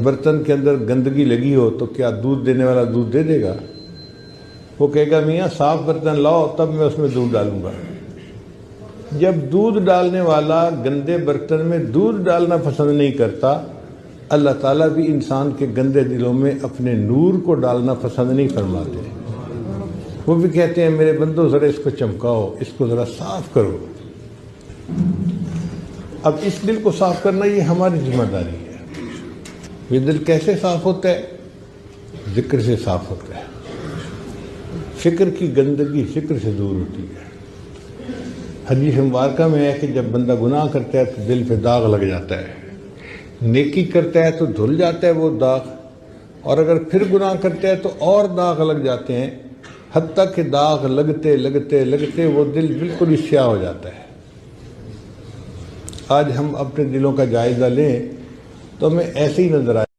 برتن کے اندر گندگی لگی ہو تو کیا دودھ دینے والا دودھ دے دے گا؟ وہ کہے گا میاں صاف برتن لاؤ تب میں اس میں دودھ ڈالوں گا۔ جب دودھ ڈالنے والا گندے برتن میں دودھ ڈالنا پسند نہیں کرتا، اللہ تعالیٰ بھی انسان کے گندے دلوں میں اپنے نور کو ڈالنا پسند نہیں فرماتے۔ وہ بھی کہتے ہیں میرے بندو ذرا اس کو چمکاؤ، اس کو ذرا صاف کرو۔ اب اس دل کو صاف کرنا یہ ہماری ذمہ داری ہے۔ یہ دل کیسے صاف ہوتا ہے؟ ذکر سے صاف ہوتا ہے۔ فکر کی گندگی فکر سے دور ہوتی ہے۔ حدیث مبارکہ میں ہے کہ جب بندہ گناہ کرتا ہے تو دل پہ داغ لگ جاتا ہے، نیکی کرتا ہے تو دھل جاتا ہے وہ داغ، اور اگر پھر گناہ کرتا ہے تو اور داغ لگ جاتے ہیں، حتیٰ کہ داغ لگتے لگتے لگتے وہ دل بالکل ہی سیاہ ہو جاتا ہے۔ آج ہم اپنے دلوں کا جائزہ لیں تو ہمیں ایسے ہی نظر آئے۔